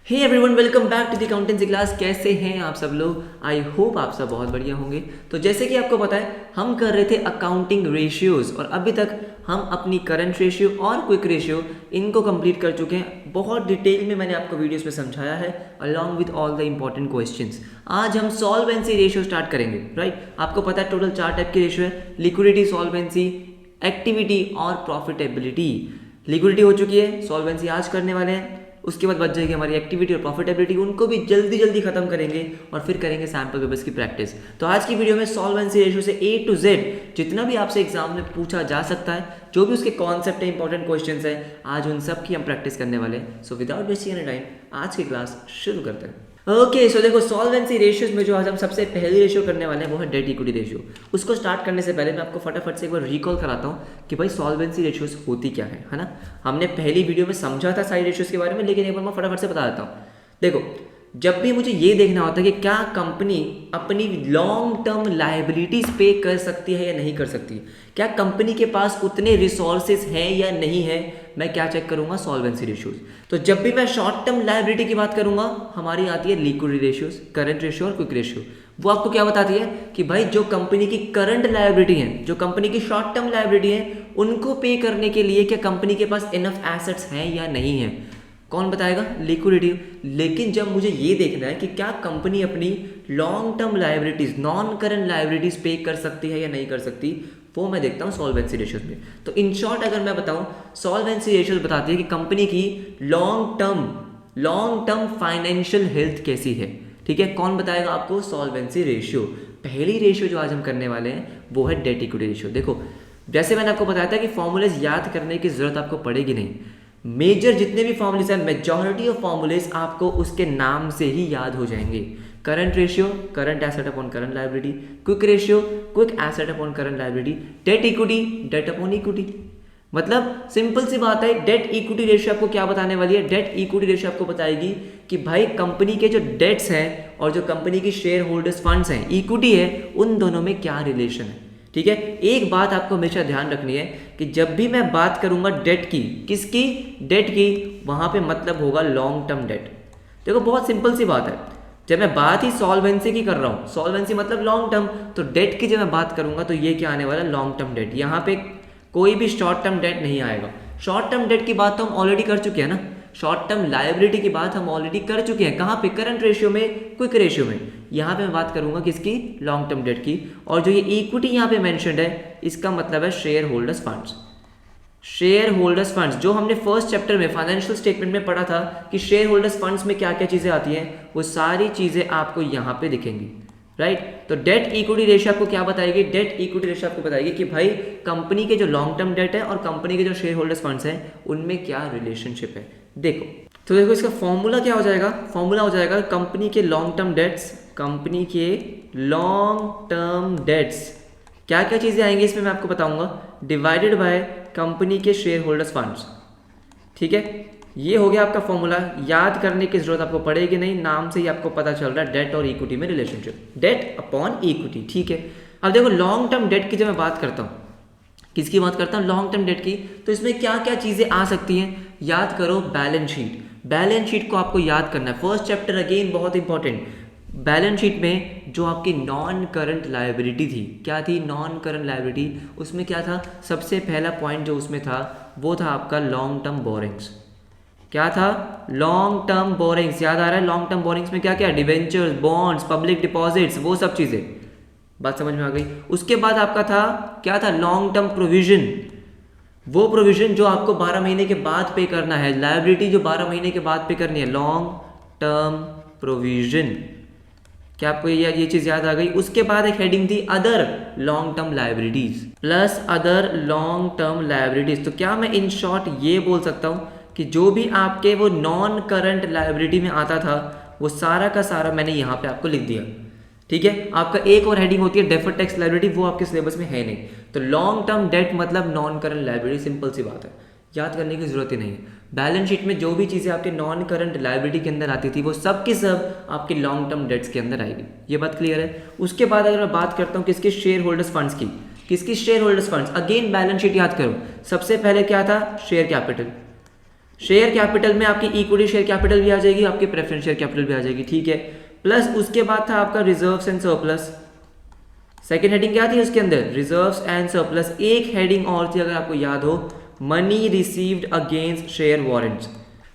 Hey everyone, welcome back to the accountancy class. कैसे हैं आप सब लोग? आई होप आप सब बहुत बढ़िया होंगे। तो जैसे कि आपको पता है, हम कर रहे थे अकाउंटिंग रेशियोज और अभी तक हम अपनी करंट रेशियो और क्विक रेशियो इनको कंप्लीट कर चुके हैं। बहुत डिटेल में मैंने आपको वीडियोस में समझाया है along with all the important questions. आज हम सॉल्वेंसी रेशियो स्टार्ट करेंगे। राइट, आपको पता है टोटल 4 टाइप की रेशियो है: लिक्विडिटी, सॉल्वेंसी, एक्टिविटी और प्रॉफिटेबिलिटी। लिक्विडिटी हो चुकी है, सॉल्वेंसी आज करने वाले हैं, उसके बाद बच जाएगी हमारी एक्टिविटी और प्रॉफिटेबिलिटी। उनको भी जल्दी जल्दी खत्म करेंगे और फिर करेंगे सैम्पल पेपर्स की प्रैक्टिस। तो आज की वीडियो में सॉल्वेंसी रेशियो से A to Z जितना भी आपसे एग्जाम में पूछा जा सकता है, जो भी उसके कॉन्सेप्ट है, इंपॉर्टेंट क्वेश्चंस है, आज उन सब की हम प्रैक्टिस करने वाले हैं। So without wasting any time आज की क्लास शुरू करते हैं। ओके, सो देखो, सॉल्वेंसी रेशियोज में जो आज हम सबसे पहली रेशियो करने वाले हैं वो है डेट इक्विटी रेशियो। उसको स्टार्ट करने से पहले मैं आपको फटाफट से एक बार रिकॉल कराता हूँ कि भाई सॉल्वेंसी रेशियोज होती क्या है ना। हमने पहली वीडियो में समझा था सारी रेशियोज के बारे में, लेकिन एक बार मैं फटाफट से बता देता हूँ। देखो, जब भी मुझे ये देखना होता है कि क्या कंपनी अपनी लॉन्ग टर्म लायबिलिटीज पे कर सकती है या नहीं कर सकती, क्या कंपनी के पास उतने रिसोर्सेज हैं या नहीं है, मैं क्या चेक करूंगा? Solvency ratios. तो जब भी मैं शॉर्ट टर्म लायबिलिटी की बात करूंगा, हमारी आती है लिक्विडिटी रेशियोज, करंट रेशियो और क्विक रेशियो। वो आपको क्या बताती है कि भाई जो कंपनी की करंट लायबिलिटी है, जो कंपनी की शॉर्ट टर्म लायबिलिटी है, उनको पे करने के लिए क्या कंपनी के पास इनफ एसेट्स हैं या नहीं है। कौन बताएगा? लिक्विडिटी। लेकिन जब मुझे ये देखना है कि क्या कंपनी अपनी long term liabilities, non current liabilities पे कर सकती है या नहीं कर सकती, वो मैं देखता हूँ सॉल्वेंसी रेशियोज में। तो इन शॉर्ट अगर मैं बताऊँ, सॉल्वेंसी रेशियोज बताती है कि कंपनी की लॉन्ग टर्म फाइनेंशियल हेल्थ कैसी है। ठीक है, कौन बताएगा आपको? Solvency ratio. पहली रेशियो जो आज हम करने वाले हैं वो है डेट इक्विटी रेशियो। देखो, जैसे मैंने आपको बताया था कि फॉर्मूलेज याद करने की जरूरत आपको पड़ेगी नहीं। मेजर जितने भी फॉर्मूलेज हैं, मेजॉरिटी ऑफ फॉर्मूलेज आपको उसके नाम से ही याद हो जाएंगे। Current ratio, current asset upon current liability; quick ratio, quick asset upon current liability; debt equity, debt upon equity. मतलब सिंपल सी बात है, डेट इक्विटी रेशियो आपको क्या बताने वाली है? डेट इक्विटी रेशियो आपको बताएगी कि भाई कंपनी के जो डेट्स हैं और जो कंपनी की शेयर होल्डर्स फंड्स हैं, इक्विटी है, उन दोनों में क्या रिलेशन है। ठीक है, एक बात आपको हमेशा ध्यान रखनी है कि जब भी मैं बात करूंगा डेट की, किसकी? डेट की, वहां पे मतलब होगा लॉन्ग टर्म डेट। देखो, बहुत सिंपल सी बात है, जब मैं बात ही सॉल्वेंसी की कर रहा हूं, सॉल्वेंसी मतलब लॉन्ग टर्म, तो डेट की जब मैं बात करूंगा तो ये क्या आने वाला? Long term debt. यहाँ पे कोई भी शॉर्ट टर्म डेट नहीं आएगा। शॉर्ट टर्म डेट की बात तो हम ऑलरेडी कर चुके हैं ना। शॉर्ट टर्म लायबिलिटी की बात हम ऑलरेडी कर चुके हैं। कहाँ पे? करंट रेशियो में, क्विक रेशियो में। यहाँ पे मैं बात करूंगा किसकी? लॉन्ग टर्म डेट की। और जो ये इक्विटी यहाँ पे मेंशन्ड है, इसका मतलब है share holders funds. Share holders funds जो हमने फर्स्ट चैप्टर में फाइनेंशियल स्टेटमेंट में पढ़ा था कि शेयर होल्डर्स फंड्स में क्या क्या चीजें आती हैं, वो सारी चीजें आपको यहाँ पे दिखेंगी। राइट, तो डेट इक्विटी रेशियो आपको क्या बताएगी? डेट इक्विटी रेशियो आपको बताएगी कि भाई कंपनी के जो लॉन्ग टर्म डेट है और कंपनी के जो शेयर होल्डर्स फंड्स हैं, उनमें क्या रिलेशनशिप है। देखो, तो देखो इसका फॉर्मूला क्या हो जाएगा? फॉर्मूला हो जाएगा कंपनी के लॉन्ग टर्म डेट्स, कंपनी के लॉन्ग टर्म डेट्स, क्या क्या चीजें आएंगी इसमें मैं आपको बताऊंगा, डिवाइडेड बाय कंपनी के शेयर होल्डर्स फंड्स। ठीक है, ये हो गया आपका फॉर्मूला। याद करने की जरूरत आपको पड़ेगी नहीं, नाम से ही आपको पता चल रहा है डेट और इक्विटी में रिलेशनशिप, डेट अपॉन इक्विटी। ठीक है, अब देखो लॉन्ग टर्म डेट की जब मैं बात करता हूँ, किसकी बात करता हूँ? लॉन्ग टर्म डेट की। तो इसमें क्या क्या चीजें आ सकती हैं? याद करो, बैलेंस शीट। बैलेंस शीट को आपको याद करना है। फर्स्ट चैप्टर अगेन बहुत इंपॉर्टेंट। बैलेंस शीट में जो आपकी नॉन करंट लायबिलिटी थी, क्या थी? Non current liability. उसमें क्या था? सबसे पहला पॉइंट जो उसमें था वो था आपका लॉन्ग टर्म बोरिंग्स। क्या था? Long term borrowings. याद आ रहा है? लॉन्ग टर्म बोरिंग्स में क्या क्या? डिवेंचर्स, बॉन्ड्स, पब्लिक डिपॉजिट्स, वो सब चीजें। बात समझ में आ गई? उसके बाद आपका था क्या था? Long term provision. वो प्रोविजन जो आपको 12 महीने के बाद पे करना है, लायबिलिटी जो 12 महीने के बाद पे करनी है, लॉन्ग टर्म प्रोविजन। क्या आपको ये चीज याद आ गई? उसके बाद एक हेडिंग थी other long term liabilities, plus other long term liabilities. तो क्या मैं इन शॉर्ट ये बोल सकता हूं कि जो भी आपके वो नॉन करंट लायबिलिटी में आता था, वो सारा का सारा मैंने यहाँ पे आपको लिख दिया। ठीक है, आपका एक और हेडिंग होती है डेफर्ड टैक्स लायबिलिटी, वो आपके सिलेबस में है नहीं। तो लॉन्ग टर्म डेट मतलब नॉन करंट लायबिलिटी, सिंपल सी बात है, याद करने की जरूरत ही नहीं है। बैलेंस शीट में जो भी चीजें आपके नॉन करंट लायबिलिटी के अंदर आती थी, वो सब की सब आपके लॉन्ग टर्म डेट्स के अंदर आएगी। ये बात क्लियर है? उसके बाद अगर मैं बात करता हूँ किसके? शेयर होल्डर्स फंड्स की। किसकी? Share holders funds. Again balance sheet याद करो, सबसे पहले क्या था? Share capital. शेयर कैपिटल में आपकी इक्विटी शेयर कैपिटल भी आ जाएगी, आपकी प्रेफरेंस शेयर कैपिटल भी आ जाएगी, ठीक है। प्लस उसके बाद था आपका reserves and surplus. Second heading क्या थी उसके अंदर? Reserves and surplus. एक हेडिंग और थी अगर आपको याद हो, money received against share warrants.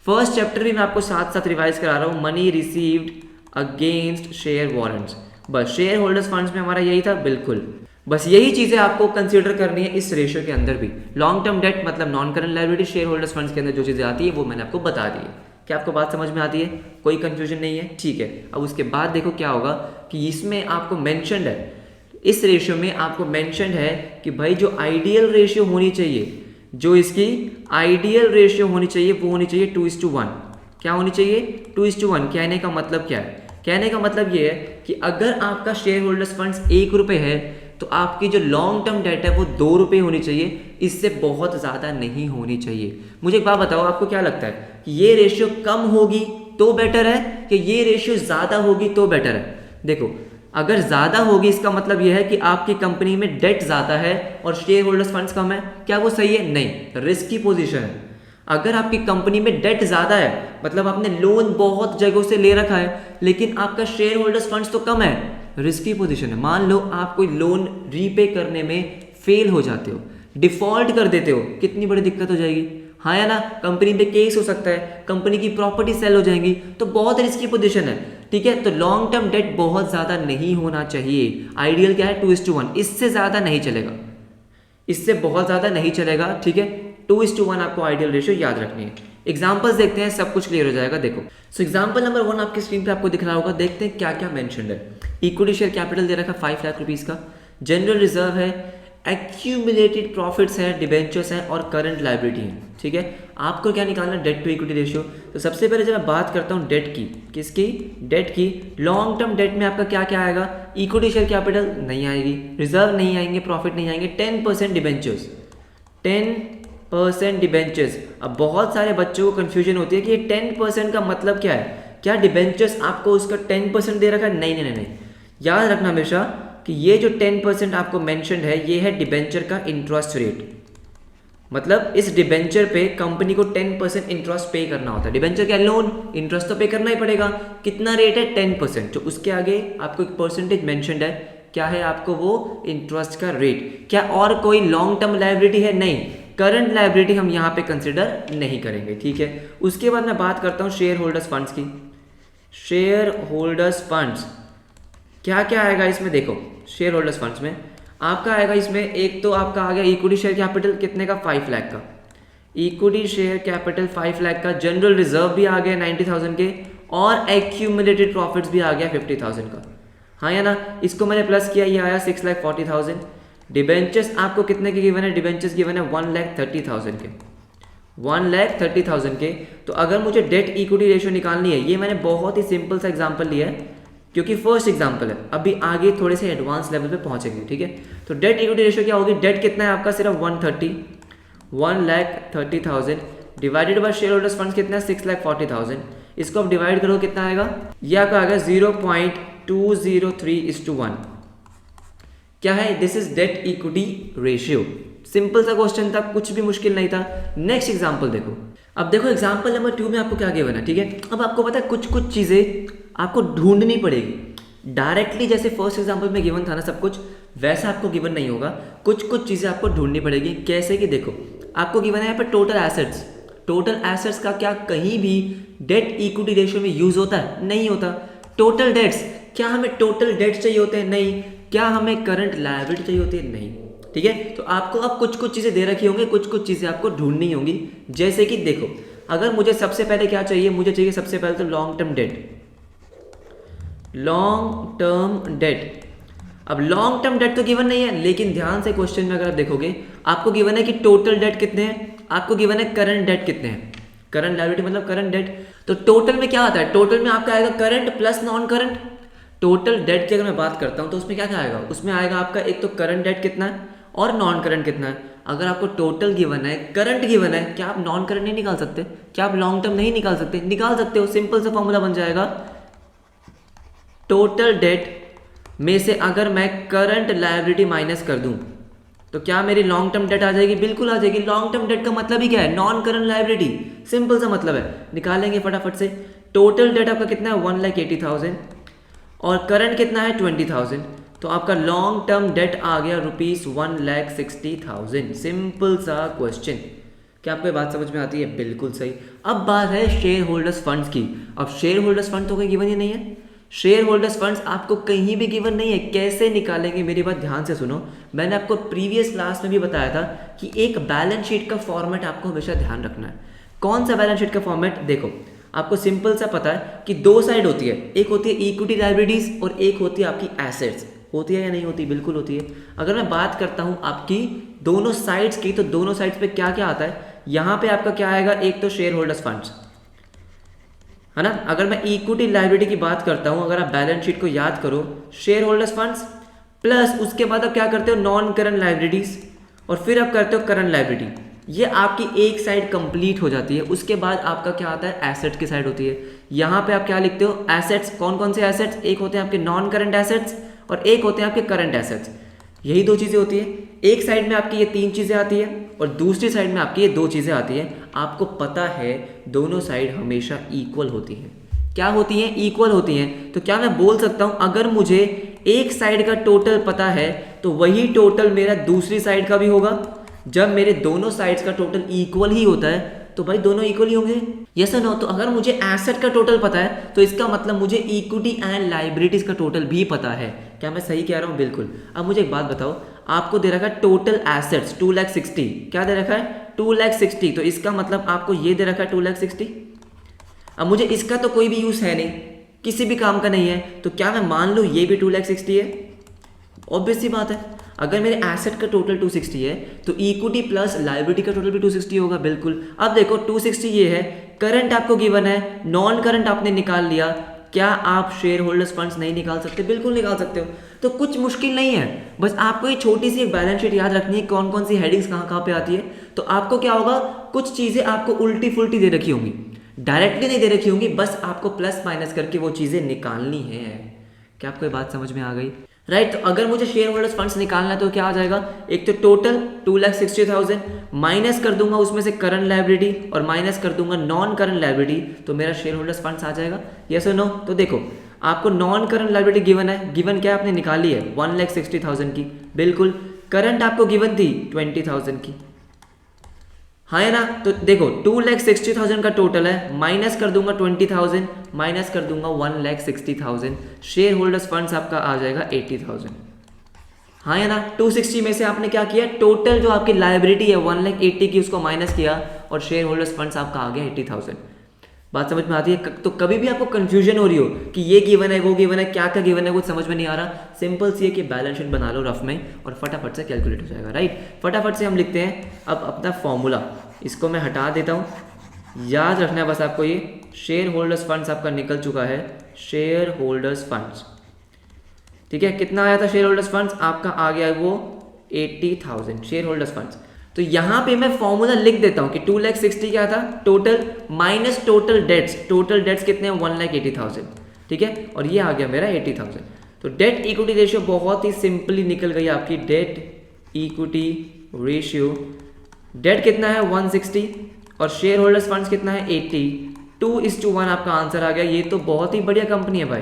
First chapter भी मैं आपको साथ साथ रिवाइज करा रहा हूँ, money received against share warrants. बस शेयर होल्डर्स फंड्स में हमारा यही था, बिल्कुल बस यही चीजें आपको कंसीडर करनी है इस रेशियो के अंदर भी। लॉन्ग टर्म डेट मतलब non current liability, share holders funds के अंदर जो चीजें आती है वो मैंने आपको बता दी है। क्या आपको बात समझ में आती है? कोई कंफ्यूजन नहीं है, ठीक है। अब उसके बाद देखो क्या होगा कि इसमें आपको मेंशन्ड है, इस रेशियो में आपको मेंशन्ड है कि भाई जो आइडियल रेशियो होनी चाहिए, जो इसकी आइडियल रेशियो होनी चाहिए वो होनी चाहिए 2:1। क्या होनी चाहिए? 2:1। कहने का मतलब क्या है? कहने का मतलब ये है कि अगर आपका शेयर होल्डर्स फंड्स 1 रुपये है तो आपकी जो लॉन्ग टर्म डेट है वो 2 रुपये होनी चाहिए, इससे बहुत ज़्यादा नहीं होनी चाहिए। मुझे एक बात बताओ, आपको क्या लगता है कि ये रेशियो कम होगी तो बेटर है कि ये रेशियो ज़्यादा होगी तो बेटर है? देखो, अगर ज़्यादा होगी इसका मतलब यह है कि आपकी कंपनी में डेट ज़्यादा है और शेयर होल्डर्स फंड्स कम है। क्या वो सही है? नहीं, रिस्की पोजीशन है। अगर आपकी कंपनी में डेट ज़्यादा है मतलब आपने लोन बहुत जगहों से ले रखा है लेकिन आपका शेयर होल्डर्स फंड्स तो कम है, रिस्की पोजीशन है। मान लो आप कोई लोन रीपे करने में फेल हो जाते हो, डिफॉल्ट कर देते हो, कितनी बड़ी दिक्कत हो जाएगी, हाँ या ना? कंपनी पे केस हो सकता है, कंपनी की प्रॉपर्टी सेल हो जाएंगी, तो बहुत रिस्की पोजीशन है, ठीक है। तो लॉन्ग टर्म डेट बहुत ज़्यादा नहीं होना चाहिए। आइडियल क्या है? 2:1। इससे ज़्यादा नहीं चलेगा, इससे बहुत ज़्यादा नहीं चलेगा, ठीक है। 2:1 आपको आइडियल रेशियो याद रखनी है। एग्जाम्पल्स देखते हैं, सब कुछ क्लियर हो जाएगा। देखो, सो एग्जाम्पल नंबर 1 आपकी स्क्रीन पे आपको दिख रहा होगा। देखते हैं क्या क्या मेंशन्ड है। इक्विटी शेयर कैपिटल दे रखा 5 लाख रुपीज़ का, जनरल रिजर्व है, एक्यूमुलेटेड प्रॉफिट्स है, डिबेंचर्स हैं और करंट लायबिलिटी है, ठीक है। आपको क्या निकालना? Debt to equity ratio. तो सबसे पहले जब मैं बात करता हूँ डेट की, किसकी? डेट की। लॉन्ग टर्म डेट में आपका क्या क्या आएगा? इक्विटी शेयर कैपिटल नहीं आएगी, रिजर्व नहीं आएंगे, प्रॉफिट नहीं आएंगे, 10% डिबेंचर्स, 10% डिबेंचर्स। अब बहुत सारे बच्चों को कंफ्यूजन होती है कि ये 10% का मतलब क्या है? क्या डिबेंचर्स आपको उसका 10% दे रखा है? नहीं नहीं नहीं, याद रखना हमेशा कि ये जो 10% आपको मेंशन्ड है ये है डिबेंचर का इंटरेस्ट रेट। मतलब इस डिबेंचर पे कंपनी को 10% इंटरेस्ट पे करना होता है। डिबेंचर क्या? लोन, इंटरेस्ट तो पे करना ही पड़ेगा। कितना रेट है? 10%। तो उसके आगे आपको एक परसेंटेज मेंशन्ड है, क्या है आपको? वो इंटरेस्ट का रेट। क्या और कोई लॉन्ग टर्म लायबिलिटी है? नहीं, करंट लायबिलिटी हम यहाँ पे कंसिडर नहीं करेंगे, ठीक है। उसके बाद मैं बात करता हूँ शेयर होल्डर्स फंड्स की। शेयर होल्डर्स फंड्स क्या क्या आएगा इसमें? देखो, शेयर होल्डर्स फंड्स में आपका आएगा, इसमें एक तो आपका आ गया इक्विटी शेयर कैपिटल कितने का? 5 लाख का। इक्विटी शेयर कैपिटल 5 लाख का, जनरल रिजर्व भी आ गया 90,000 के और एक्यूमुलेटेड प्रॉफिट्स भी आ गया 50,000 का, हाँ या ना? इसको मैंने प्लस किया, ये आया 6,40,000। डिबेंचर्स आपको कितने के गिवन है? डिबेंचर्स गिवन है 1,30,000 के, 1,30,000 के। तो अगर मुझे डेट इक्विटी रेशियो निकालनी है, ये मैंने बहुत ही सिंपल सा एग्जांपल लिया है क्योंकि फर्स्ट एग्जांपल है, अभी आगे थोड़े से एडवांस लेवल पे पहुंचेंगे, ठीक है। तो डेट इक्विटी रेशियो क्या होगी? डेट कितना है आपका? सिर्फ 1,30,000 divided by share holders funds कितना है? 6,40,000। इसको आप डिवाइड करो, कितना आएगा? ये आपका आएगा 0.203:1। क्या है? This is debt equity ratio. Simple सा क्वेश्चन था, कुछ भी मुश्किल नहीं था। नेक्स्ट एग्जांपल देखो। अब देखो एग्जांपल नंबर 2 में आपको क्या गिवन है, ठीक है। अब आपको पता है कुछ चीजें आपको ढूंढनी पड़ेगी। डायरेक्टली जैसे फर्स्ट एग्जांपल में गिवन था ना सब कुछ, वैसा आपको गिवन नहीं होगा। कुछ चीजें आपको ढूंढनी पड़ेगी। कैसे कि देखो, आपको गिवन है यहाँ पर टोटल एसेट्स। टोटल एसेट्स का क्या कहीं भी डेट इक्विटी रेशियो में यूज होता है? नहीं होता। टोटल डेट्स, क्या हमें टोटल डेट्स चाहिए होते हैं? नहीं। क्या हमें करंट लायबिलिटी चाहिए होती है? नहीं, ठीक है। तो आपको अब कुछ चीजें दे रखी होंगी, कुछ चीजें आपको ढूंढनी होंगी। जैसे कि देखो, अगर मुझे सबसे पहले क्या चाहिए? मुझे चाहिए सबसे पहले तो long term debt, long term debt. अब लॉन्ग टर्म डेट तो गिवन नहीं है, लेकिन ध्यान से क्वेश्चन में अगर आप देखोगे आपको गिवन है कि टोटल डेट कितने हैं, आपको गिवन है करंट डेट कितने हैं। करंट लायबिलिटी मतलब करंट डेट। तो टोटल में क्या आता है? टोटल में आपका आएगा current plus non current. Total date की अगर मैं बात करता हूं तो उसमें क्या क्या आएगा? उसमें आएगा आपका एक तो करंट डेट कितना है और नॉन करंट कितना है। अगर आपको टोटल गिवन है, करंट गिवन है, क्या आप नॉन करंट नहीं निकाल सकते? क्या आप लॉन्ग टर्म नहीं निकाल सकते? निकाल सकते हो। सिंपल सा फॉर्मूला बन जाएगा, टोटल डेट में से अगर मैं करंट लायबिलिटी माइनस कर दूं, तो क्या मेरी लॉन्ग टर्म डेट आ जाएगी? बिल्कुल आ जाएगी। लॉन्ग टर्म डेट का मतलब ही क्या है? Non current liability. सिंपल सा मतलब है, निकालेंगे फटाफट से। टोटल डेट आपका कितना है? 1,80,000 और करंट कितना है? 20,000। तो आपका लॉन्ग टर्म डेट आ गया ₹1,60,000। सिंपल सा क्वेश्चन। क्या आपको ये बात समझ में आती है? बिल्कुल सही। अब बात है शेयर होल्डर्स फंड्स की। अब शेयर होल्डर्स फंड तो कहीं गिवन ही नहीं है। शेयर होल्डर्स फंड्स आपको कहीं भी गिवन नहीं है। कैसे निकालेंगे? मेरी बात ध्यान से सुनो। मैंने आपको प्रीवियस क्लास में भी बताया था कि एक बैलेंस शीट का फॉर्मेट आपको हमेशा ध्यान रखना है। कौन सा बैलेंस शीट का फॉर्मेट? देखो, आपको सिंपल सा पता है कि दो साइड होती है। एक होती है इक्विटी लायबिलिटीज और एक होती है आपकी एसेट्स। होती है या नहीं होती? बिल्कुल होती है। अगर मैं बात करता हूं आपकी दोनों साइड्स की, तो दोनों साइड्स पे क्या क्या आता है? यहां पे आपका क्या आएगा? एक तो शेयर होल्डर्स फंड्स, है ना। अगर मैं इक्विटी लायबिलिटी की बात करता हूं, अगर आप बैलेंस शीट को याद करो, शेयर होल्डर्स फंड्स प्लस उसके बाद आप क्या करते हो? नॉन करंट लायबिलिटीज, और फिर आप करते हो करंट लायबिलिटी। ये आपकी एक साइड कंप्लीट हो जाती है। उसके बाद आपका क्या आता है? एसेट्स की साइड होती है। यहां पे आप क्या लिखते हो? एसेट्स। कौन कौन से एसेट्स? एक होते हैं आपके नॉन करंट एसेट्स और एक होते हैं आपके करंट एसेट्स। यही दो चीजें होती है। एक साइड में आपकी ये तीन चीजें आती है और दूसरी साइड में आपकी ये दो चीजें आती है। आपको पता है दोनों साइड हमेशा इक्वल होती हैं। क्या होती हैं? इक्वल होती हैं। तो क्या मैं बोल सकता हूं अगर मुझे एक साइड का टोटल पता है तो वही टोटल मेरा दूसरी साइड का भी होगा? जब मेरे दोनों साइड्स का टोटल इक्वल ही होता है तो भाई दोनों इक्वल ही होंगे। यस और नो? तो अगर मुझे एसेट का टोटल पता है तो इसका मतलब मुझे इक्विटी एंड लायबिलिटीज का टोटल भी पता है। क्या मैं सही कह रहा हूं? बिल्कुल। अब मुझे एक बात बताओ, आपको दे रखा है टोटल एसेट्स 2,60,000। क्या दे रखा है? 2,60,000। तो इसका मतलब आपको ये दे रखा है 2,60,000। अब मुझे इसका तो कोई भी यूज है नहीं, किसी भी काम का नहीं है, तो क्या मैं मान लूं ये भी 2,60,000 है? ऑब्वियस सी बात है। अगर मेरे एसेट का टोटल 260 है तो इक्विटी प्लस लायबिलिटी का टोटल भी 260 होगा। बिल्कुल। अब देखो 260 ये है, करंट आपको गिवन है, नॉन करंट आपने निकाल लिया। क्या आप शेयर होल्डर्स फंड्स नहीं निकाल सकते? बिल्कुल निकाल सकते हो। तो कुछ मुश्किल नहीं है, बस आपको ये छोटी सी एक बैलेंस शीट याद रखनी है, कौन कौन सी हेडिंग्स कहाँ कहाँ पे आती है। तो आपको क्या होगा, कुछ चीजें आपको उल्टी फुल्टी दे रखी होंगी, डायरेक्टली नहीं दे रखी होंगी, बस आपको प्लस माइनस करके वो चीजें निकालनी है। क्या आपको ये बात समझ में आ गई? राइट। तो अगर मुझे शेयर होल्डर्स फंड्स निकालना है तो क्या आ जाएगा? एक तो टोटल 2,60,000 माइनस कर दूंगा उसमें से करंट लायबिलिटी और माइनस कर दूंगा नॉन करंट लायबिलिटी, तो मेरा शेयर होल्डर्स फंड्स आ जाएगा। यस और नो? तो देखो, आपको नॉन करंट लायबिलिटी गिवन है, गिवन क्या आपने निकाली है? 1,60,000 की। बिल्कुल। करंट आपको गिवन थी 20,000 की, हाँ है ना। तो देखो 2,60,000 का टोटल है, माइनस कर दूंगा 20,000, माइनस कर दूंगा 1,60,000। शेयर होल्डर्स फंड्स आपका आ जाएगा 80,000, हाँ है ना। 260 में से आपने क्या किया? टोटल जो आपकी लायबिलिटी है 1,80,000 की, उसको माइनस किया और शेयर होल्डर्स फंड्स आपका आ गया 80,000। बात समझ में आती है? तो कभी भी आपको कंफ्यूजन हो रही हो कि ये गिवन है वो गिवन है, क्या क्या गिवन है, कुछ समझ में नहीं आ रहा, सिंपल सी है कि बैलेंस शीट बना लो रफ में और फटाफट से कैलकुलेट हो जाएगा। राइट। फटाफट से हम लिखते हैं अब अपना फॉर्मूला, इसको मैं हटा देता हूँ। याद रखना है बस आपको, ये शेयर होल्डर्स फंड्स आपका निकल चुका है, शेयर होल्डर्स फंड्स, ठीक है। कितना आया था शेयर होल्डर्स फंड्स? आपका आ गया है वो 80,000 शेयर होल्डर्स फंड्स। तो यहां पे मैं फॉर्मूला लिख देता हूं कि 2,60,000 क्या था total, minus total debts. Total debts कितने हैं? 1,80,000, ठीक है। और ये आ गया मेरा 80,000। तो डेट इक्विटी रेशियो बहुत ही सिंपली निकल गई आपकी। डेट इक्विटी रेशियो, डेट कितना है? 160 और शेयर होल्डर्स फंड्स कितना है? 80। 2:1 आपका आंसर आ गया। ये तो बहुत ही बढ़िया कंपनी है भाई,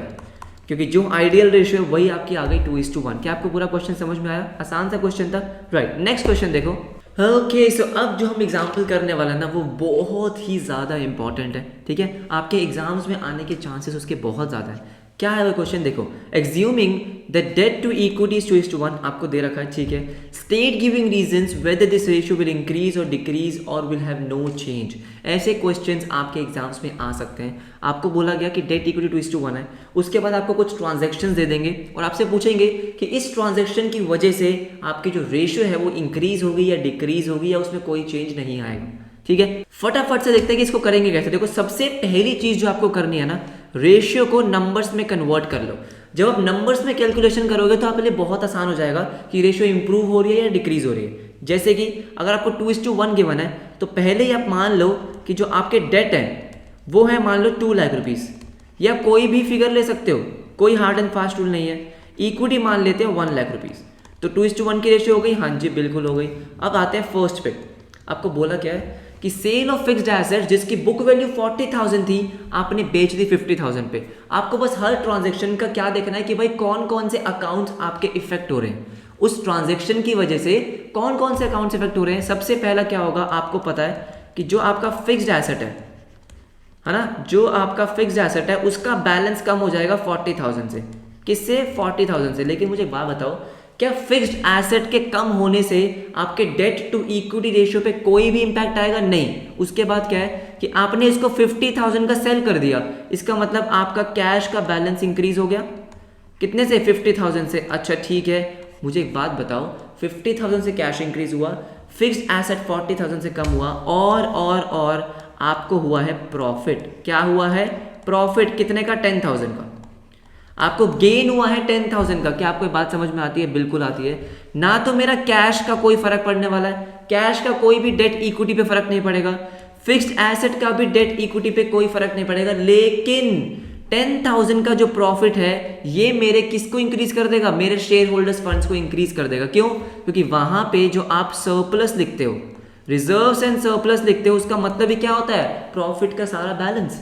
क्योंकि जो आइडियल रेशियो है वही आपकी आ गई 2:1। क्या आपको पूरा क्वेश्चन समझ में आया? आसान सा क्वेश्चन था। राइट। नेक्स्ट क्वेश्चन देखो। ओके, सो अब जो हम एग्जाम्पल करने वाला है ना, वो बहुत ही ज़्यादा इंपॉर्टेंट है, ठीक है। आपके एग्जाम्स में आने के चांसेस उसके बहुत ज़्यादा है। क्या है वो क्वेश्चन? देखो, assuming the debt to equity is 2:1 आपको दे रखा है, ठीक है। State giving reasons whether this ratio will increase और डिक्रीज और विल हैव नो चेंज। ऐसे क्वेश्चंस आपके एग्जाम्स में आ सकते हैं। आपको बोला गया कि डेट इक्विटी 2:1 है, उसके बाद आपको कुछ ट्रांजेक्शन दे देंगे और आपसे पूछेंगे कि इस ट्रांजेक्शन की वजह से आपकी जो रेशियो है वो इंक्रीज होगी या डिक्रीज होगी या उसमें कोई चेंज नहीं आएगा, ठीक है। फटाफट से देखते हैं कि इसको करेंगे कैसे। देखो, सबसे पहली चीज जो आपको करनी है ना, रेशियो को नंबर्स में कन्वर्ट कर लो। जब आप नंबर्स में कैलकुलेशन करोगे तो आपके लिए बहुत आसान हो जाएगा कि रेशियो इंप्रूव हो रही है या डिक्रीज हो रही है। जैसे कि अगर आपको 2:1 गिवन है तो पहले ही आप मान लो कि जो आपके डेट है वो है मान लो 2 लाख रुपीस, या कोई भी फिगर ले सकते हो, कोई हार्ड एंड फास्ट रूल नहीं है। इक्विटी मान लेते हैं 1 लाख रुपीस। तो 2:1 की रेशियो हो गई, हाँ जी बिल्कुल हो गई। अब आते हैं फर्स्ट पे, आपको बोला क्या है कि सेल ऑफ फिक्स्ड एसेट जिसकी बुक वैल्यू 40,000 थी आपने बेच दी 50,000 पे। आपको बस हर ट्रांजेक्शन का क्या देखना है कि भाई कौन कौन से अकाउंट्स आपके इफेक्ट हो रहे हैं, उस ट्रांजेक्शन की वजह से कौन कौन से अकाउंट्स इफेक्ट हो रहे हैं। सबसे पहला क्या होगा, आपको पता है कि जो आपका फिक्स्ड एसेट है ना, जो आपका फिक्स्ड एसेट है उसका बैलेंस कम हो जाएगा 40,000 से। किससे? 40,000 से। लेकिन मुझे बात बताओ, क्या फिक्स्ड एसेट के कम होने से आपके डेट टू इक्विटी रेशियो पे कोई भी इंपैक्ट आएगा? नहीं। उसके बाद क्या है कि आपने इसको 50,000 का सेल कर दिया, इसका मतलब आपका कैश का बैलेंस इंक्रीज हो गया। कितने से? 50,000 से। अच्छा ठीक है, मुझे एक बात बताओ, 50,000 से कैश इंक्रीज हुआ, फिक्स्ड एसेट 40,000 से कम हुआ, और आपको हुआ है प्रॉफिट। क्या हुआ है? प्रॉफिट। कितने का? 10,000 का। आपको गेन हुआ है 10,000 का। क्या आपको बात समझ में आती है? बिल्कुल आती है ना। तो मेरा कैश का कोई फर्क पड़ने वाला है, कैश का कोई भी डेट इक्विटी पे फर्क नहीं पड़ेगा, फिक्स्ड एसेट का भी डेट इक्विटी पे कोई फर्क नहीं पड़ेगा। लेकिन 10,000 का जो प्रॉफिट है ये मेरे किसको इंक्रीज कर देगा? मेरे शेयर होल्डर्स फंड्स को इंक्रीज कर देगा। क्यों? क्योंकि वहां पे जो आप सरप्लस लिखते हो, रिजर्व्स एंड सरप्लस लिखते हो, उसका मतलब ही क्या होता है? प्रॉफिट का सारा बैलेंस।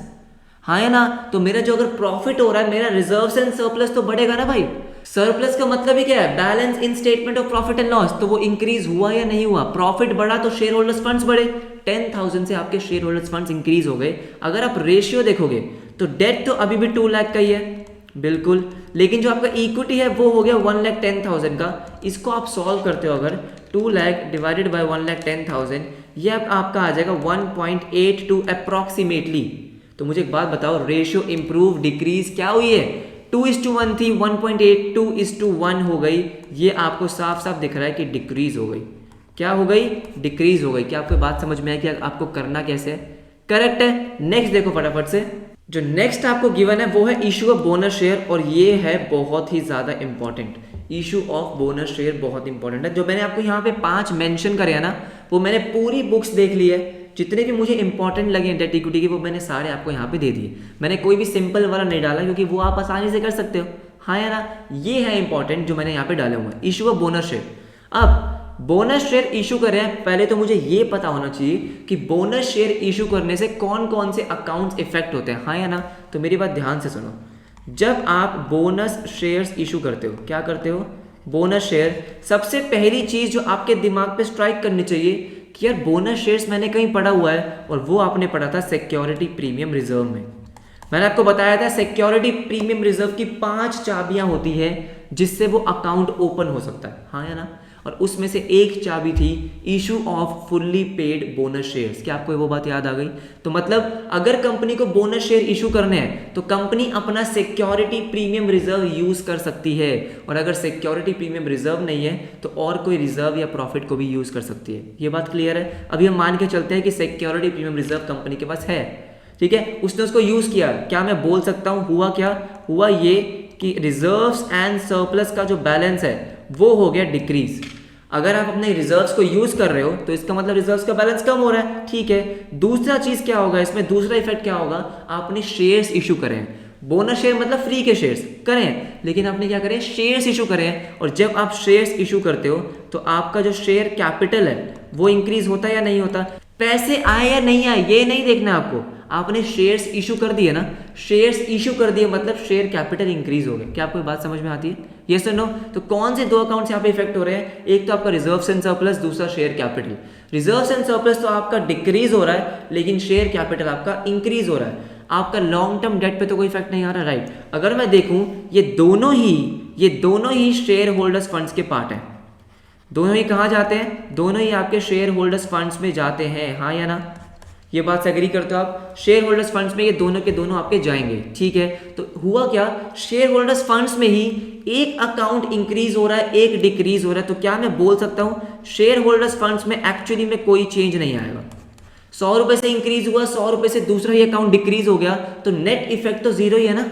हाँ है ना। तो मेरा जो अगर प्रॉफिट हो रहा है, मेरा रिजर्व्स एंड सरप्लस तो बढ़ेगा ना भाई। सरप्लस का मतलब ही क्या है? Balance in statement of profit and loss. तो वो इंक्रीज हुआ या नहीं हुआ? प्रॉफिट बढ़ा तो शेयर होल्डर्स फंड्स बढ़े, 10,000 से आपके शेयर होल्डर्स फंड्स इंक्रीज हो गए। अगर आप रेशियो देखोगे तो डेट तो अभी भी 2 लाख का ही है, बिल्कुल, लेकिन जो आपका इक्विटी है वो हो गया 1,10,000 का। इसको आप सॉल्व करते हो, अगर 2 लाख डिवाइडेड बाय 1,10,000, ये आपका आ जाएगा 1.82 अप्रॉक्सीमेटली। तो मुझे एक बात बताओ, रेशियो इंप्रूव डिक्रीज क्या हुई है? 2:1 थी, 1.82:1 हो गई। ये आपको साफ साफ दिख रहा है कि डिक्रीज हो गई। क्या हो गई? डिक्रीज हो गई। क्या आपको बात समझ में आई कि आपको करना कैसे है? करेक्ट है। नेक्स्ट देखो फटाफट से, जो नेक्स्ट आपको गिवन है वो है इशू ऑफ बोनस शेयर, और ये है बहुत ही ज्यादा important. Issue of bonus share बहुत इंपॉर्टेंट है। जो मैंने आपको यहाँ पे 5 मेंशन करे है ना, वो मैंने पूरी बुक्स देख ली है, जितने भी मुझे इंपॉर्टेंट लगे डेट इक्विटी के वो मैंने सारे आपको यहाँ पे दे दिए। मैंने कोई भी सिंपल वाला नहीं डाला क्योंकि वो आप आसानी से कर सकते हो। हाँ या ना। ये है इंपॉर्टेंट जो मैंने यहाँ पे डाले हुए हैं, इशू ऑफ बोनस शेयर। अब बोनस शेयर इशू कर रहे हैं, पहले तो मुझे ये पता होना चाहिए कि बोनस शेयर इशू करने से कौन कौन से अकाउंट्स इफेक्ट होते हैं। हाँ या ना। तो मेरी बात ध्यान से सुनो, जब आप बोनस शेयर्स इशू करते हो, क्या करते हो? बोनस शेयर, सबसे पहली चीज जो आपके दिमाग पे स्ट्राइक करनी चाहिए कि यार बोनस शेयर्स मैंने कहीं पढ़ा हुआ है, और वो आपने पढ़ा था सिक्योरिटी प्रीमियम रिजर्व में। मैंने आपको बताया था सिक्योरिटी प्रीमियम रिजर्व की 5 चाबियां होती है जिससे वो अकाउंट ओपन हो सकता है। हाँ या ना। और उसमें से एक चाबी थी issue off fully paid bonus shares. क्या आपको वो बात याद आ गई? तो मतलब अगर कंपनी को बोनस शेयर इशू करने हैं तो कंपनी अपना सिक्योरिटी प्रीमियम रिजर्व यूज कर सकती है, और अगर सिक्योरिटी प्रीमियम रिजर्व नहीं है तो और कोई रिजर्व या प्रॉफिट को भी यूज कर सकती है। ये बात क्लियर है? अभी हम मान के चलते हैं कि सिक्योरिटी प्रीमियम रिजर्व कंपनी के पास है, ठीक है, उसने उसको यूज किया। क्या मैं बोल सकता हूं हुआ क्या? हुआ ये कि रिजर्व्स एंड सरप्लस का जो बैलेंस है वो हो गया डिक्रीज। अगर आप अपने रिजर्व्स को यूज कर रहे हो तो इसका मतलब रिजर्व्स का बैलेंस कम हो रहा है, ठीक है। दूसरा चीज क्या होगा इसमें? दूसरा इफेक्ट क्या होगा? आपने शेयर्स इशू करें, बोनस शेयर मतलब फ्री के शेयर्स करें, लेकिन आपने क्या करें? शेयर्स इशू करें। और जब आप शेयर्स इशू करते हो तो आपका जो शेयर कैपिटल है वो इंक्रीज होता है या नहीं होता? पैसे आए या नहीं आए ये नहीं देखना आपको, आपने शेयर्स इशू कर दिए ना, शेयर्स इशू कर दिए मतलब शेयर कैपिटल इंक्रीज हो गया। क्या आपको बात समझ में आती है? यस और नो? तो कौन से 2 अकाउंट्स यहाँ पे इफेक्ट हो रहे हैं? एक तो आपका रिजर्व्स एंड सरप्लस, दूसरा share capital. Reserves and surplus तो आपका डिक्रीज हो रहा है, लेकिन शेयर कैपिटल आपका इंक्रीज हो रहा है। आपका लॉन्ग टर्म डेट पे तो कोई इफेक्ट नहीं आ रहा, राइट। अगर मैं देखूं ये दोनों ही शेयर होल्डर्स फंड्स के पार्ट हैं। दोनों ही कहाँ जाते हैं? दोनों ही आपके शेयर होल्डर्स फंड्स में जाते हैं। हाँ या ना? ये बात से एग्री करते हो आप? शेयर होल्डर्स फंड्स में ये दोनों के दोनों आपके जाएंगे, ठीक है। तो हुआ क्या? शेयर होल्डर्स फंड्स में ही एक अकाउंट इंक्रीज हो रहा है, एक डिक्रीज हो रहा है। तो क्या मैं बोल सकता हूं शेयर होल्डर्स फंड्स में एक्चुअली में कोई चेंज नहीं आएगा? 100 रुपए से इंक्रीज हुआ, 100 रुपए से दूसरा ही अकाउंट डिक्रीज हो गया, तो नेट इफेक्ट तो जीरो ही है ना।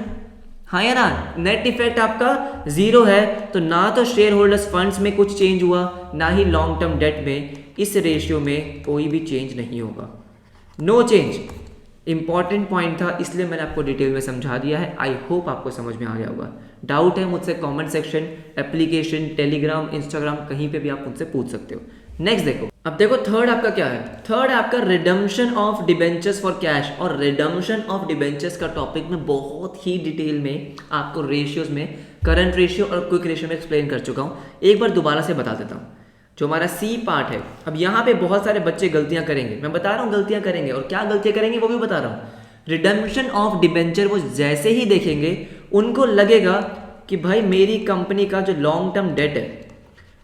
हाँ या ना? नेट इफेक्ट आपका जीरो है, तो ना तो शेयर होल्डर्स फंड्स में कुछ चेंज हुआ, ना ही लॉन्ग टर्म डेट में। इस रेशियो में कोई भी चेंज नहीं होगा, नो चेंज। इंपॉर्टेंट पॉइंट था, इसलिए मैंने आपको डिटेल में समझा दिया है। आई होप आपको समझ में आ गया होगा। डाउट है मुझसे comment section, application, Telegram, Instagram, कहीं पे भी आप मुझसे पूछ सकते हो। नेक्स्ट देखो, अब देखो थर्ड आपका क्या है। थर्ड है आपका redemption of debentures for cash. और रिडम्पशन ऑफ डिबेंचर्स का टॉपिक में बहुत ही डिटेल में आपको रेशियोज में, करंट रेशियो और क्विक रेशियो में एक्सप्लेन कर चुका हूँ। एक बार दोबारा से बता देता हूँ। जो हमारा सी पार्ट है, अब यहाँ पे बहुत सारे बच्चे गलतियां करेंगे, मैं बता रहा हूँ गलतियां करेंगे, और क्या गलतियां करेंगे वो भी बता रहा हूँ। रिडम्पशन ऑफ डिबेंचर वो जैसे ही देखेंगे उनको लगेगा कि भाई मेरी कंपनी का जो लॉन्ग टर्म डेट है,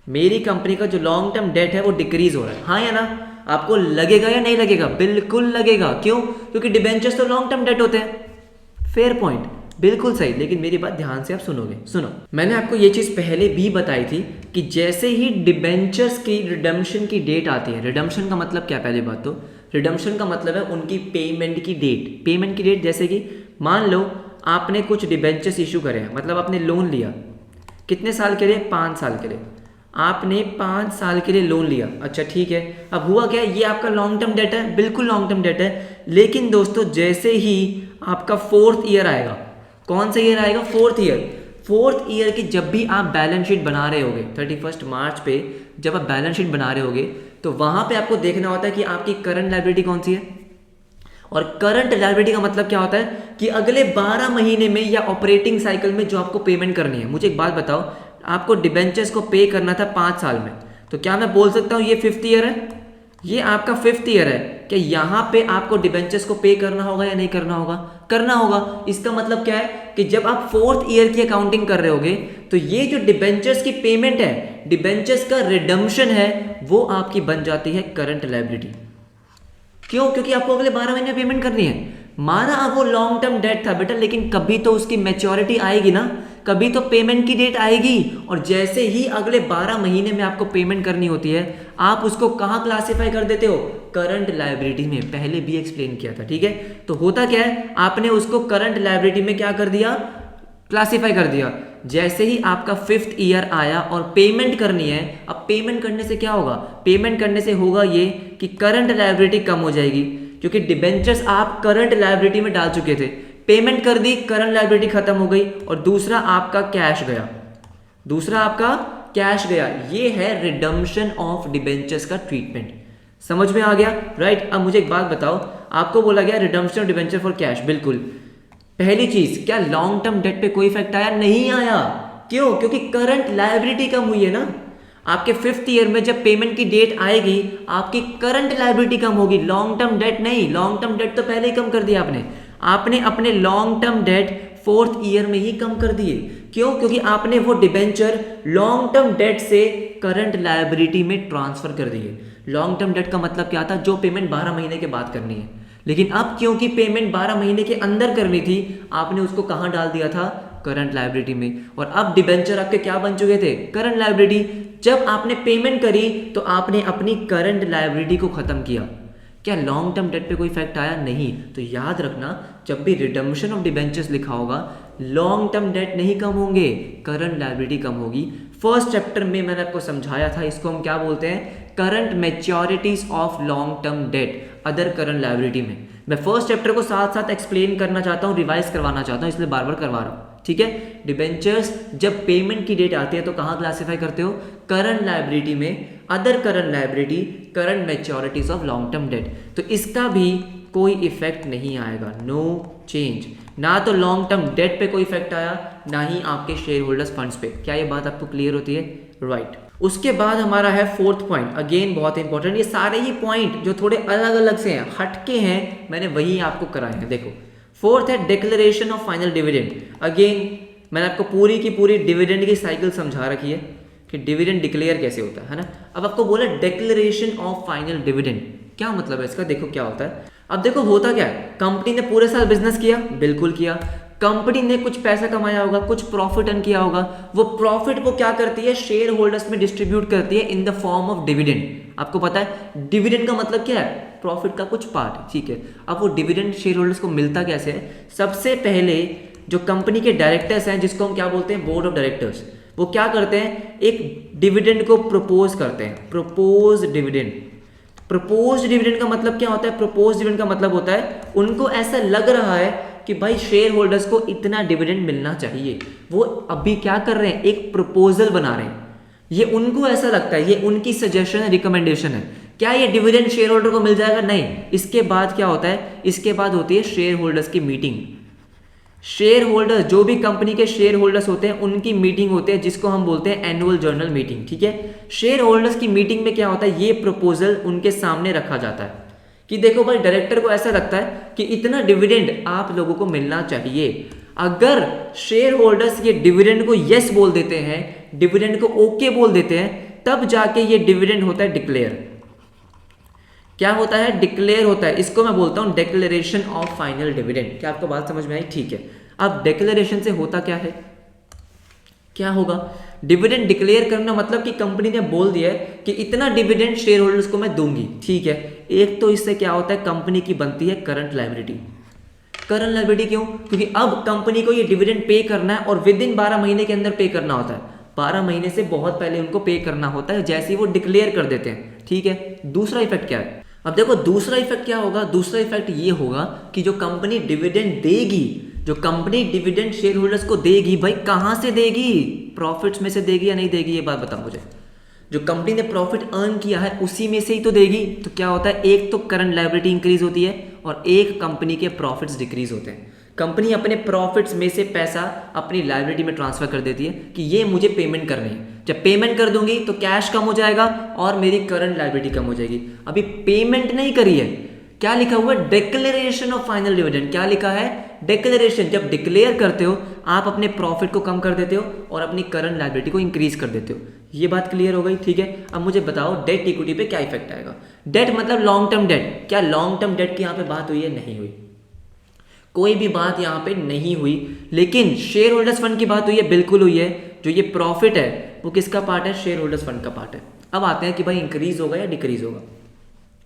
मेरी कंपनी का जो लॉन्ग टर्म डेट है वो डिक्रीज हो रहा है। हाँ या ना? आपको लगेगा या नहीं लगेगा? बिल्कुल लगेगा। क्यों? क्योंकि डिबेंचर्स तो लॉन्ग टर्म डेट होते हैं। फेयर पॉइंट, बिल्कुल सही। लेकिन मेरी बात ध्यान से आप सुनोगे। सुनो, मैंने आपको ये चीज पहले भी बताई थी कि जैसे ही डिबेंचर्स की रिडम्पशन की डेट आती है, रिडम्पशन का मतलब क्या? पहली बात तो रिडम्पशन का मतलब है उनकी पेमेंट की डेट। पेमेंट की डेट जैसे कि मान लो आपने कुछ डिबेंचर्स इशू करे हैं, मतलब आपने लोन लिया, कितने साल के लिए? 5 साल के लिए। आपने 5 साल के लिए लोन लिया, अच्छा ठीक है। अब हुआ क्या? ये आपका लॉन्ग टर्म डेट है, बिल्कुल लॉन्ग टर्म डेट है। लेकिन दोस्तों जैसे ही आपका 4th ईयर आएगा, कौन सा ईयर आएगा? 4th year. 4th ईयर की जब भी आप बैलेंस शीट बना रहे होगे, 31 मार्च पे जब आप बैलेंस शीट बना रहे होगे, तो वहां पे आपको देखना होता है कि आपकी करंट लायबिलिटी कौन सी है। और करंट लायबिलिटी का मतलब क्या होता है कि अगले 12 महीने में या ऑपरेटिंग साइकिल में जो आपको पेमेंट करनी है। मुझे एक बात बताओ, आपको डिबेंचर्स को पे करना था 5 साल में, तो क्या मैं बोल सकता हूँ ये 5th ईयर है? ये आपका 5th ईयर है। क्या यहाँ पे आपको डिबेंचर्स को पे करना होगा या नहीं करना होगा? करना होगा। इसका मतलब क्या है कि जब आप 4th ईयर की अकाउंटिंग कर रहे होगे, तो ये जो डिबेंचर्स की पेमेंट है, डिबेंचर्स का रिडम्पशन है, वो आपकी बन जाती है करंट लायबिलिटी। क्यों? क्योंकि आपको अगले 12 महीने पेमेंट करनी है। माना अब वो लॉन्ग टर्म डेट था बेटा, लेकिन कभी तो उसकी मैच्योरिटी आएगी ना, कभी तो पेमेंट की डेट आएगी। और जैसे ही अगले 12 महीने में आपको पेमेंट करनी होती है, आप उसको कहाँ क्लासिफाई कर देते हो? करंट लायबिलिटी में। पहले भी एक्सप्लेन किया था, ठीक है। तो होता क्या है, आपने उसको करंट लायबिलिटी में क्या कर दिया? क्लासिफाई कर दिया। जैसे ही आपका 5th ईयर आया और पेमेंट करनी है, अब पेमेंट करने से क्या होगा? पेमेंट करने से होगा ये कि करंट लायबिलिटी कम हो जाएगी, क्योंकि डिबेंचर्स आप करंट लायबिलिटी में डाल चुके थे, पेमेंट कर दी, करंट लायबिलिटी खत्म हो गई, और दूसरा आपका कैश गया, दूसरा आपका कैश गया। ये है रिडम्पशन ऑफ डिबेंचर्स का ट्रीटमेंट। समझ में आ गया? राइट। अब मुझे एक बात बताओ, आपको बोला गया redemption of debenture for cash. बिल्कुल। पहली चीज, क्या लॉन्ग टर्म डेट पे कोई इफेक्ट आया? नहीं आया। क्यों? क्योंकि करंट लायबिलिटी कम हुई है ना। आपके 5th ईयर में जब पेमेंट की डेट आएगी, आपकी करंट लायबिलिटी कम होगी, लॉन्ग टर्म डेट नहीं। लॉन्ग टर्म डेट तो पहले ही कम कर दिया आपने। आपने अपने long term debt 4th year में ही कम कर दिए। क्यों? क्योंकि आपने वो डिबेंचर लॉन्ग टर्म डेट से करंट लायबिलिटी में ट्रांसफर कर दिए। लॉन्ग टर्म डेट का मतलब क्या था? जो पेमेंट 12 महीने के बाद करनी है। लेकिन अब क्योंकि पेमेंट 12 महीने के अंदर करनी थी, आपने उसको कहां डाल दिया था? करंट लायबिलिटी में। और अब डिबेंचर आपके क्या बन चुके थे? Current liability. जब आपने पेमेंट करी तो आपने अपनी करंट लायबिलिटी को खत्म किया। क्या लॉन्ग टर्म डेट पे कोई इफेक्ट आया? नहीं। तो याद रखना, जब भी रिडम्पशन ऑफ डिबेंचर्स लिखा होगा, लॉन्ग टर्म डेट नहीं कम होंगे, करंट लायबिलिटी कम होगी। फर्स्ट चैप्टर में मैंने आपको समझाया था, इसको हम क्या बोलते हैं? Current मैच्योरिटीज of long term debt, other current liability में। मैं फर्स्ट चैप्टर को साथ साथ एक्सप्लेन करना चाहता हूँ, रिवाइज करवाना चाहता हूँ, इसलिए बार बार करवा रहा हूँ, ठीक है। डिबेंचर्स जब पेमेंट की डेट आती है तो कहाँ क्लासिफाई करते हो? करंट लायबिलिटी में, other current liability, current मैच्योरिटीज of long term debt. तो इसका भी कोई इफेक्ट नहीं आएगा, नो चेंज। ना तो लॉन्ग टर्म डेट पे कोई इफेक्ट आया, ना ही आपके शेयर होल्डर्स फंड्स पे। क्या ये बात आपको क्लियर होती है? राइट। उसके बाद हमारा है 4th पॉइंट, अगेन बहुत इंपॉर्टेंट। ये सारे ही पॉइंट जो थोड़े अलग अलग से हैं, हटके हैं, मैंने वही आपको कराए हैं। देखो 4th है declaration of final dividend. Again मैंने आपको पूरी की पूरी डिविडेंड की साइकिल समझा रखी है कि डिविडेंड डिक्लेयर कैसे होता है ना। अब आपको बोला डिक्लेरेशन ऑफ फाइनल डिविडेंड, क्या मतलब है इसका? देखो क्या होता है। अब देखो होता क्या है, कंपनी ने पूरे साल बिजनेस किया, बिल्कुल किया। कंपनी ने कुछ पैसा कमाया होगा, कुछ प्रॉफिट अर्न किया होगा, वो प्रॉफिट वो क्या करती है? शेयर होल्डर्स में डिस्ट्रीब्यूट करती है in the form of dividend. आपको पता है डिविडेंड का मतलब क्या है? प्रॉफिट का कुछ पार्ट, ठीक है। अब वो डिविडेंड शेयर होल्डर्स को मिलता कैसे है? सबसे पहले जो कंपनी के डायरेक्टर्स हैं, जिसको हम क्या बोलते हैं? बोर्ड ऑफ डायरेक्टर्स, वो क्या करते हैं? एक डिविडेंड को प्रपोज करते हैं, प्रपोज डिविडेंड। प्रपोज्ड डिविडेंड का मतलब क्या होता है? प्रपोज्ड डिविडेंड का मतलब होता है उनको ऐसा लग रहा है कि भाई शेयर होल्डर्स को इतना डिविडेंड मिलना चाहिए। वो अभी क्या कर रहे हैं? एक प्रपोजल बना रहे हैं। ये उनको ऐसा लगता है, ये उनकी सजेशन है, रिकमेंडेशन है। क्या ये डिविडेंड शेयर होल्डर को मिल जाएगा? नहीं। इसके बाद क्या होता है? इसके बाद होती है शेयर होल्डर्स की मीटिंग। शेयर होल्डर्स, जो भी कंपनी के शेयर होल्डर्स होते हैं उनकी मीटिंग होती है, जिसको हम बोलते हैं एनुअल जनरल मीटिंग। ठीक है, शेयर होल्डर्स की मीटिंग में क्या होता है? ये प्रपोजल उनके सामने रखा जाता है कि देखो भाई, डायरेक्टर को ऐसा लगता है कि इतना डिविडेंड आप लोगों को मिलना चाहिए। अगर शेयर होल्डर्स ये डिविडेंड को यस बोल देते हैं, डिविडेंड को ओके बोल देते हैं, तब जाके ये डिविडेंड होता है डिक्लेयर। क्या होता है? डिक्लेयर होता है। इसको मैं बोलता हूं डिक्लेरेशन ऑफ फाइनल डिविडेंड। क्या आपको बात समझ में आई? ठीक है। अब डिक्लेरेशन से होता क्या है? क्या होगा? डिविडेंड डिक्लेयर करना मतलब कि कंपनी ने बोल दिया है कि इतना डिविडेंड शेयर होल्डर्स को मैं दूंगी। ठीक है। एक तो इससे क्या होता है? कंपनी की बनती है करंट लायबिलिटी। करंट लायबिलिटी क्यों? क्योंकि अब कंपनी को ये डिविडेंड पे करना है और विद इन 12 महीने के अंदर पे करना होता है। 12 महीने से बहुत पहले उनको पे करना होता है, जैसे ही वो डिक्लेयर कर देते हैं। ठीक है। दूसरा इफेक्ट क्या है? अब देखो दूसरा इफेक्ट क्या होगा? दूसरा इफेक्ट ये होगा कि जो कंपनी डिविडेंड देगी, जो कंपनी डिविडेंड शेयर होल्डर्स को देगी, भाई कहां से देगी? प्रॉफिट्स में से देगी या नहीं देगी? ये बात बताओ मुझे। जो कंपनी ने प्रॉफिट अर्न किया है उसी में से ही तो देगी। तो क्या होता है? एक तो करंट लायबिलिटी इंक्रीज होती है और एक कंपनी के प्रॉफिट्स डिक्रीज होते हैं। कंपनी अपने प्रॉफिट्स में से पैसा अपनी लायबिलिटी में ट्रांसफर कर देती है कि ये मुझे पेमेंट करनी है। जब पेमेंट कर दूंगी तो कैश कम हो जाएगा और मेरी करंट लायबिलिटी कम हो जाएगी। अभी पेमेंट नहीं करी है, क्या लिखा हुआ है? Declaration of final dividend. क्या लिखा है? डिक्लेरेशन। जब डिक्लेयर करते हो आप अपने प्रॉफिट को कम कर देते हो और अपनी करंट लायबिलिटी को इंक्रीज कर देते हो। ये बात क्लियर हो गई? ठीक है। अब मुझे बताओ डेट इक्विटी पे क्या इफेक्ट आएगा? डेट मतलब लॉन्ग टर्म डेट। क्या लॉन्ग टर्म डेट की यहाँ पे बात हुई है? नहीं हुई। कोई भी बात यहाँ पे नहीं हुई। लेकिन शेयर होल्डर्स फंड की बात हुई है, बिल्कुल हुई है। जो ये प्रॉफिट है वो किसका पार्ट है? शेयर होल्डर्स फंड का पार्ट है। अब आते हैं कि भाई इंक्रीज होगा या डिक्रीज होगा।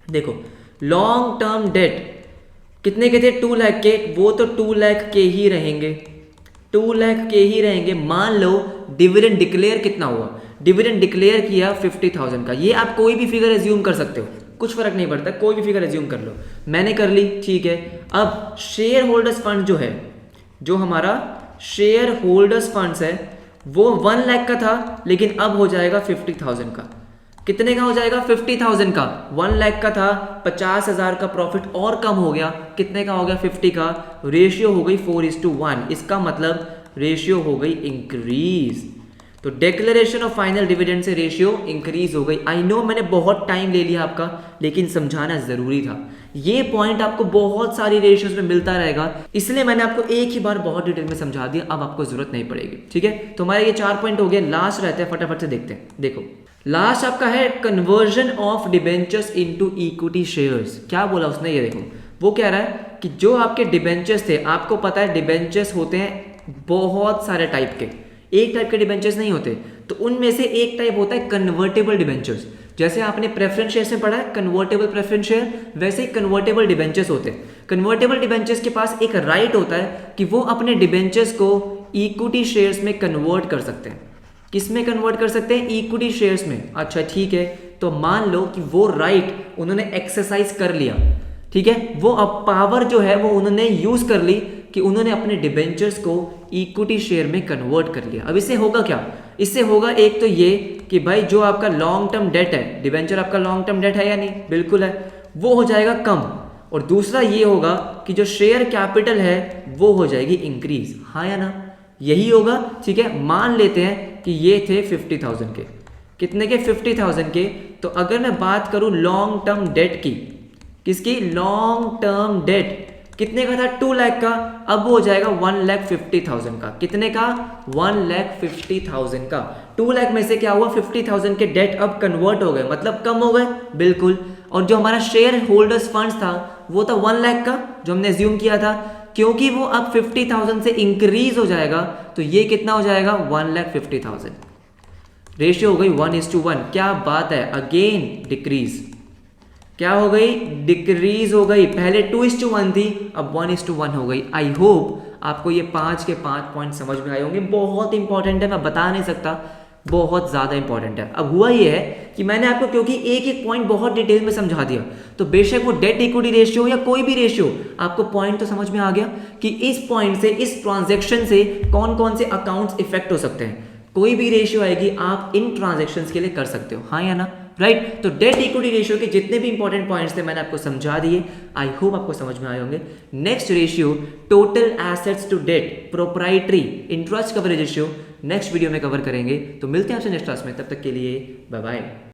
देखो लॉन्ग टर्म डेट कितने के थे? 2 लाख के। वो तो 2 लाख के ही रहेंगे, 2 लाख के ही रहेंगे। मान लो डिविडेंड डिक्लेयर कितना हुआ? डिविडेंड डिक्लेयर किया 50,000 का। ये आप कोई भी फिगर एज्यूम कर सकते हो, कुछ फर्क नहीं पड़ता, कोई भी फिगर एज्यूम कर लो। मैंने कर ली। ठीक है। अब शेयर होल्डर्स फंड जो है, जो हमारा शेयर होल्डर्स फंड्स है, वो 1 लाख का था, लेकिन अब हो जाएगा 50,000 का। कितने का हो जाएगा? 50,000 का। 1 लाख का था, 50,000 का प्रॉफिट और कम हो गया। कितने का हो गया? 50 का। रेशियो हो गई 4:1। इसका मतलब रेशियो हो गई इंक्रीज। तो डिक्लेरेशन ऑफ फाइनल डिविडेंड से रेशियो इंक्रीज हो गई। आई नो मैंने बहुत टाइम ले लिया आपका, लेकिन समझाना जरूरी था। ये पॉइंट आपको बहुत सारी रेशियोज में मिलता रहेगा, इसलिए मैंने आपको एक ही बार बहुत डिटेल में समझा दिया। अब आपको जरूरत नहीं पड़ेगी। ठीक है। तो हमारे ये 4 पॉइंट हो गए। लास्ट रहते हैं, फटाफट से देखते हैं। देखो लास्ट आपका है conversion of debentures into equity shares. क्या बोला उसने? ये देखो, वो कह रहा है कि जो आपके डिबेंचर्स थे, आपको पता है डिबेंचर्स होते हैं बहुत सारे टाइप के, एक टाइप के डिबेंचर्स नहीं होते। तो उनमें से एक टाइप होता है कन्वर्टेबल डिबेंचर्स। जैसे आपने प्रेफरेंस शेयर्स में पढ़ा है कन्वर्टेबल प्रेफरेंस शेयर, वैसे ही कन्वर्टेबल डिबेंचर्स होते हैं। कन्वर्टेबल डिबेंचर्स के पास एक राइट होता है कि वो अपने डिबेंचर्स को इक्विटी शेयर्स में कन्वर्ट कर सकते हैं। किस में कन्वर्ट कर सकते हैं? इक्विटी शेयर्स में। अच्छा ठीक है। तो मान लो कि वो राइट उन्होंने एक्सरसाइज कर लिया। ठीक है। वो अब पावर जो है वो उन्होंने यूज कर ली कि उन्होंने अपने डिबेंचर्स को इक्विटी शेयर में कन्वर्ट कर लिया। अब इससे होगा क्या? इससे होगा एक तो ये कि भाई जो आपका लॉन्ग टर्म डेट है, डिबेंचर आपका लॉन्ग टर्म डेट है या नहीं? बिल्कुल है। वो हो जाएगा कम। और दूसरा ये होगा कि जो शेयर कैपिटल है वो हो जाएगी इंक्रीज। हाँ या ना? यही होगा। ठीक है। मान लेते हैं कि ये थे 50,000 के। कितने के? 50,000 के। तो अगर मैं बात करूं लॉन्ग टर्म डेट की, किसकी? लॉन्ग टर्म डेट कितने का था? 2 लाख का। अब वो हो जाएगा 1,50,000 का। कितने का? 1,50,000 का। 2 लाख में से क्या हुआ? 50,000 के डेट अब कन्वर्ट हो गए, मतलब कम हो गए। बिल्कुल। और जो हमारा शेयर होल्डर्स फंड्स था वो था 1 लाख का, जो हमने एज्यूम किया था। क्योंकि वो अब 50,000 से इंक्रीज हो जाएगा तो ये कितना हो जाएगा? 1,50,000। रेशियो हो गई 1:1। क्या बात है? Again decrease. क्या हो गई? डिक्रीज हो गई। पहले 2:1 थी, अब 1:1 हो गई। आई होप आपको ये 5 के 5 पॉइंट समझ में आए होंगे। बहुत इंपॉर्टेंट है, मैं बता नहीं सकता। बहुत ज़्यादा इंपॉर्टेंट है। अब हुआ ये है कि मैंने आपको क्योंकि एक एक पॉइंट बहुत डिटेल में समझा दिया, तो बेशक वो डेट इक्विटी रेशियो या कोई भी रेशियो, आपको पॉइंट तो समझ में आ गया कि इस पॉइंट से, इस ट्रांजैक्शन से कौन कौन से अकाउंट्स इफेक्ट हो सकते हैं। कोई भी रेशियो आएगी आप इन ट्रांजैक्शंस के लिए कर सकते हो, हाँ या ना, राइट। तो डेट इक्विटी रेशियो के जितने भी इंपॉर्टेंट पॉइंट्स थे मैंने आपको समझा दिए, आई होप आपको समझ में आए होंगे। Next ratio total assets to debt proprietary interest coverage ratio next video में कवर करेंगे। तो मिलते हैं आपसे नेक्स्ट क्लास में, तब तक के लिए बाय बाय।